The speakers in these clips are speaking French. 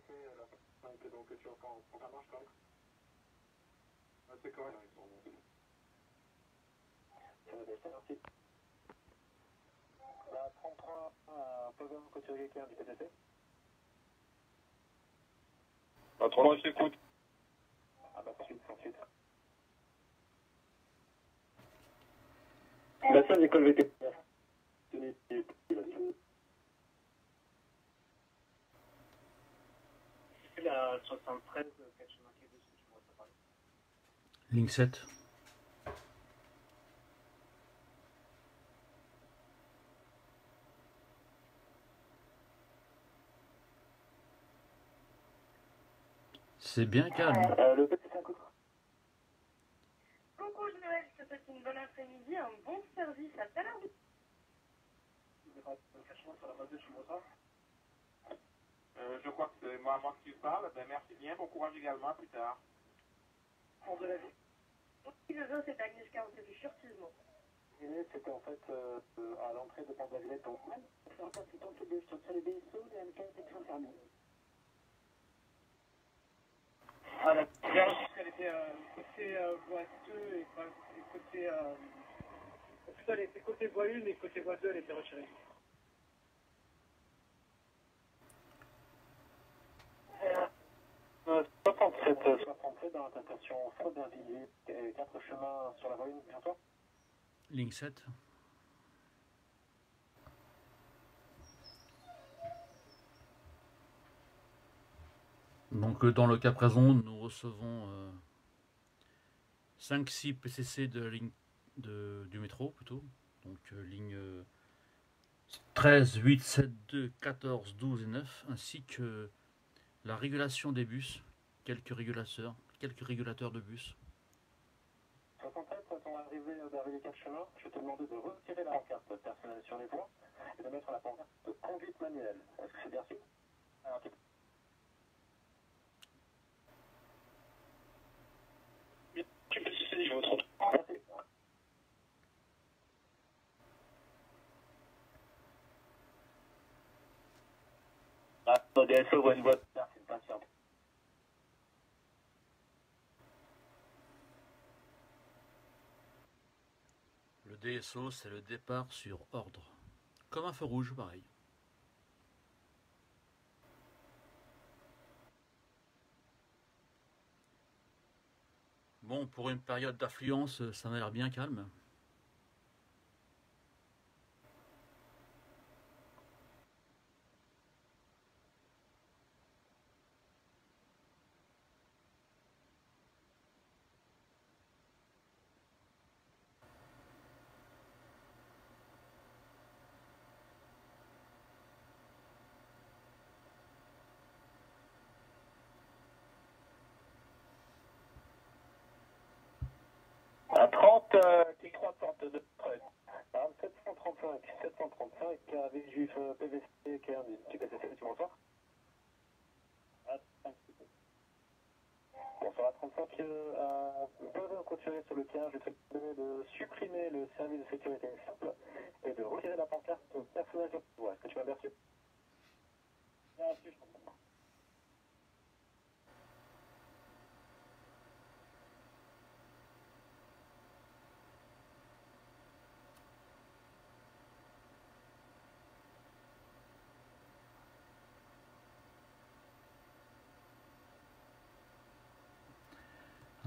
Donc tu reprends ta marche quand même. C'est correct. Merci. La 33, Pavel Couturier-Claire du PTC. La 33, je t'écoute. Ah bah, ensuite. La salle d'école VT. La 73, quel chemin qui est dessus, je vois ça parler. Ligne 7. C'est bien calme. Le petit 5 autres. Coucou Joël, je te souhaite une bonne après-midi, un bon service, à tout à l'heure. Je crois que c'est moi qui parle. Ben, merci bien, bon courage également, plus tard. De la vie. Oui, le jeu, c'est Agnieszka, on s'est vu furtivement. C'était en fait à l'entrée de Port-de-la-Villette. En fait, c'est en fait de sur le BSO de MK était fermé. Ah, la différence, elle était côté voie 2 et côté. Plutôt, elle était côté voie 1 et côté voie 2, elle était retirée. Euh, 67 dans la station Faubervilliers, 4 chemins sur la voie 1, bientôt. Ligne 7. Donc dans le cas présent, nous recevons 5-6 PCC de la ligne du métro plutôt. Donc ligne 13, 8, 7, 2, 14, 12 et 9, ainsi que la régulation des bus, quelques régulateurs de bus. 67, à ton arrivée vers les 4 chemins, je vais te demander de retirer la pancarte personnelle sur les voies et de mettre la pancarte de conduite manuelle. Est-ce que c'est bien sûr? Alors, tu peux cesser niveau 30. Merci. Ah, DSO voit une boîte. Merci, patient. Le DSO, c'est le départ sur ordre. Comme un feu rouge, pareil. Bon, pour une période d'affluence, ça m'a l'air bien calme. À 30, clic 3 porte de près. 735, Villejuif PVC, qui est un du PCC, tu m'entends? Bonsoir, à 35, peuvent continuer sur le quai, je vais te demander de supprimer le service de sécurité simple et de retirer la pancarte personnelle sur toi. Est-ce que tu m'as bien reçu? Bien reçu, je comprends.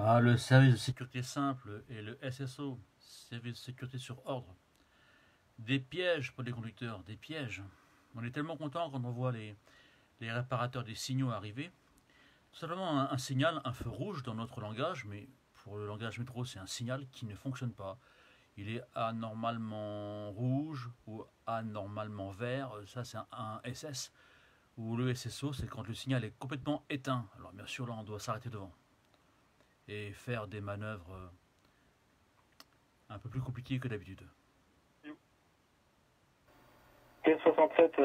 Ah, le service de sécurité simple et le SSO, service de sécurité sur ordre. Des pièges pour les conducteurs, des pièges. On est tellement content quand on voit les réparateurs des signaux arriver. Tout simplement un signal, un feu rouge dans notre langage, mais pour le langage métro, c'est un signal qui ne fonctionne pas. Il est anormalement rouge ou anormalement vert, ça c'est un SS. Ou le SSO, c'est quand le signal est complètement éteint. Alors bien sûr, là, on doit s'arrêter devant et faire des manœuvres un peu plus compliquées que d'habitude. T67, je te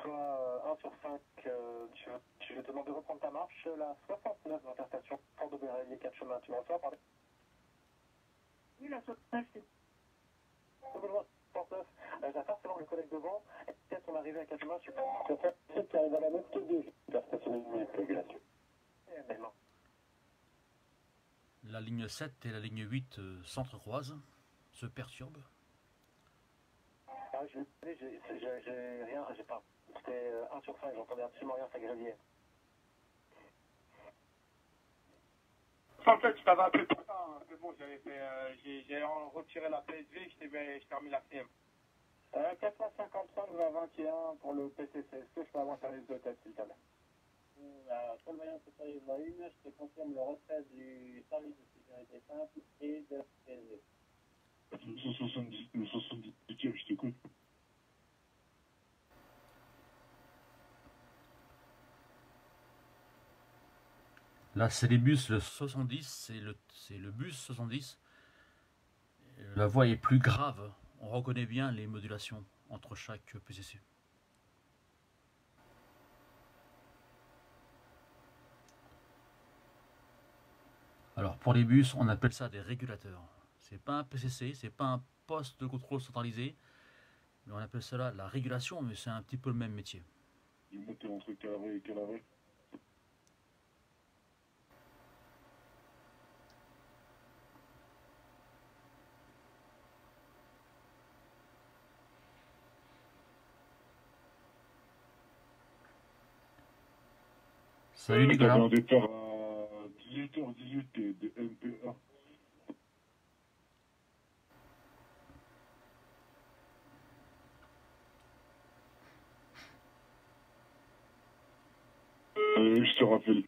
reçois 1 sur 5, je vais te demander de reprendre ta marche, la 69 dans ta station, Fort de Bérélier, 4 chemins, tu m'en reçois, pardon? Oui, la 69, c'est... 69, je vais faire selon les collègues devant, et peut-être on arrive à 4 chemins, je suis pas celle qui arrive à la 9 2, la station. sur une ligne de régulation. Et maintenant. La ligne 7 et la ligne 8 s'entrecroisent, se perturbent. Ah, j'ai rien, j'ai pas. C'était 1 sur 5, j'entendais absolument rien, ça grésillait. En fait, je t'avais appelé pour ça, hein. Mais bon, j'ai retiré la PSV, je t'ai remis la CM. 455-2021 pour le PCC. Est-ce que je peux avoir un service de tête, s'il te plaît? Pour le voyant sécurité voie 1, je te confirme le retrait du service de sécurité simple et de la PSV. 70, je t'écoute. Là, c'est les bus, le 70, c'est le bus 70. La voix est plus grave. On reconnaît bien les modulations entre chaque PCC. Alors, pour les bus, on appelle ça des régulateurs. C'est pas un PCC, c'est pas un poste de contrôle centralisé, mais on appelle cela la régulation, mais c'est un petit peu le même métier. Du moteur entre quel arrêt et quel arrêt? Salut Nicolas. Un départ à 18h18 de MPA. Je te rappelle.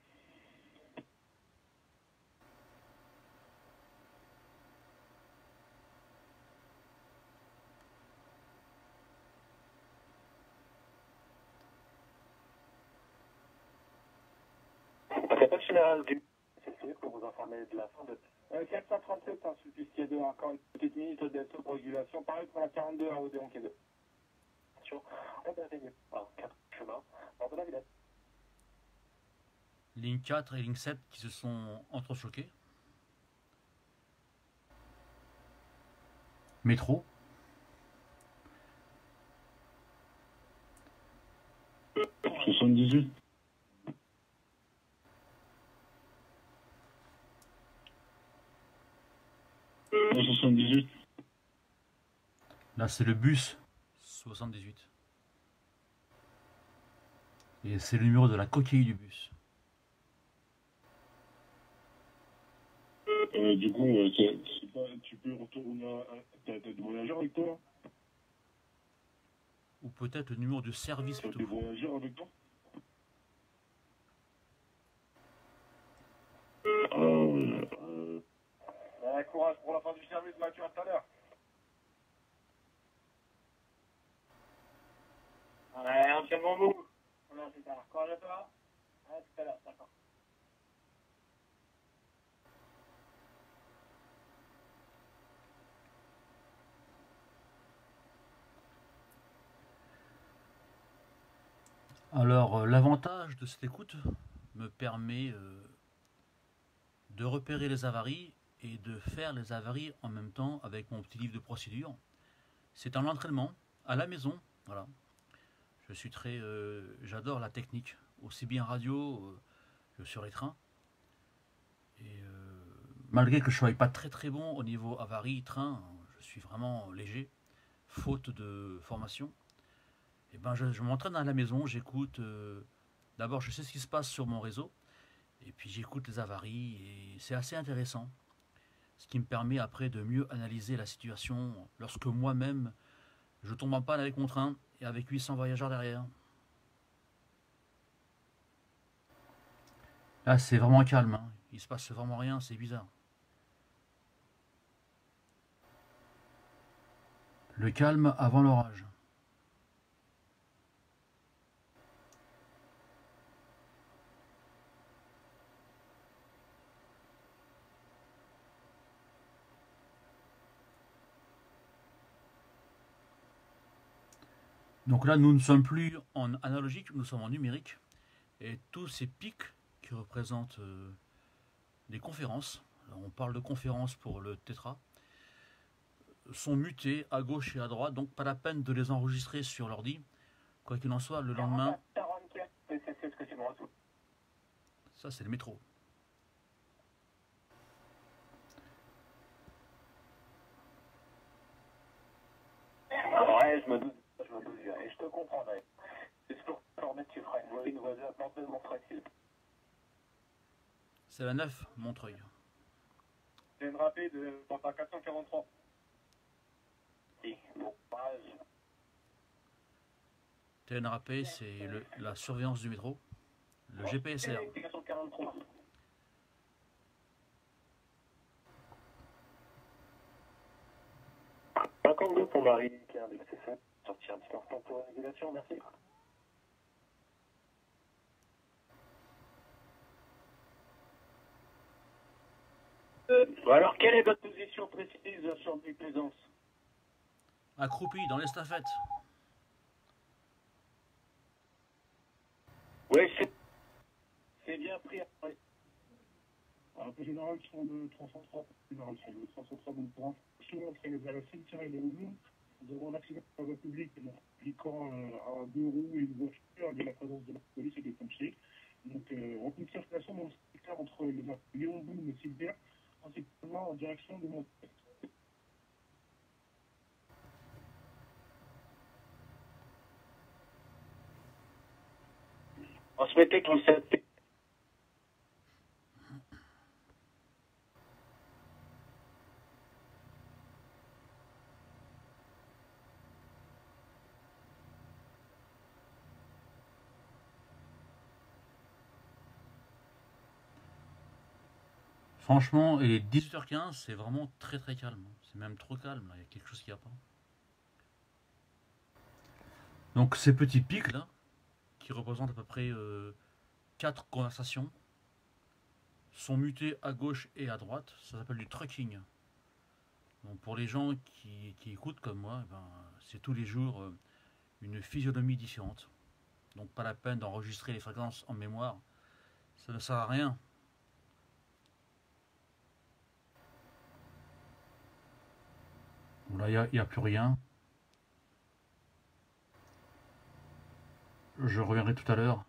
Capitaine général du CC pour vous informer de la fin de 437, hein, sur le pisquier 2, encore une petite minute de pour régulation. Pareil pour la 42 à Odéon Quai 2. on est aligné par 4 chemins bord de la Villette. Ligne 4 et ligne 7 qui se sont entrechoqués. Métro. Euh, 78. Euh, 78. Là, c'est le bus 78. Et c'est le numéro de la coquille du bus. Du coup, c'est pas, tu peux retourner à... T'as des voyageurs avec toi? Ou peut-être le numéro de service T'as plutôt. des voyageurs avec toi? Courage pour la fin du service, Mathieu, à tout à l'heure. Ouais, on tient bon bout. Voilà, c'est ça. Courage à toi. À tout à l'heure, d'accord. Alors, l'avantage de cette écoute me permet de repérer les avaries et de faire les avaries en même temps avec mon petit livre de procédure. C'est un entraînement à la maison, voilà. Je suis j'adore la technique, aussi bien radio que sur les trains. Et malgré que je ne sois pas très bon au niveau avarie, train, je suis vraiment léger, faute de formation. Et ben je m'entraîne à la maison, j'écoute. D'abord, je sais ce qui se passe sur mon réseau, et puis j'écoute les avaries, et c'est assez intéressant. Ce qui me permet après de mieux analyser la situation lorsque moi-même je tombe en panne avec mon train et avec 800 voyageurs derrière. Là, c'est vraiment calme, hein. Il se passe vraiment rien, c'est bizarre. Le calme avant l'orage. Donc là, nous ne sommes plus en analogique, nous sommes en numérique. Et tous ces pics qui représentent des conférences, alors on parle de conférences pour le tétra, sont mutés à gauche et à droite, donc pas la peine de les enregistrer sur l'ordi. Quoi qu'il en soit, le lendemain... 44, c'est ce que tu me retrouves. Ça, c'est le métro. Ouais, je me doute, et je te comprends d'ailleurs. C'est sûr que leur mettre, tu feras une voie à porte de Montreuil. C'est la 9, Montreuil. J'ai une râpée de pour ta 443. Et bon courage. TNRAP, c'est la surveillance du métro. Le GPSR. 443. Pour Marie, qui a un DXC7, sortir un petit instant pour la régulation, merci. Alors, quelle est votre position précise sur des plaisances? Accroupi dans l'estafette. Oui, c'est bien pris. Un peu général sur le 303, général sur le 303, donc pour info, entre la cimetière et les roues, nous avons un accident dans la voie publique, impliquant un deux roues et une voiture, avec la présence de la police et des pompiers. Donc, on peut une circulation dans le secteur entre les Léon-Boum et Silver, principalement en direction de Montreuil. On se mettait qu'on le sait. Franchement, il est 18h15, c'est vraiment très très calme. C'est même trop calme, là. Il y a quelque chose qui va pas. Donc ces petits pics là, qui représentent à peu près 4 conversations, sont mutés à gauche et à droite. Ça s'appelle du trucking. Donc pour les gens qui écoutent comme moi, ben, c'est tous les jours une physionomie différente. Donc pas la peine d'enregistrer les fréquences en mémoire. Ça ne sert à rien. Bon, là, il n'y a plus rien. Je reviendrai tout à l'heure.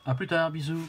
A plus tard, bisous.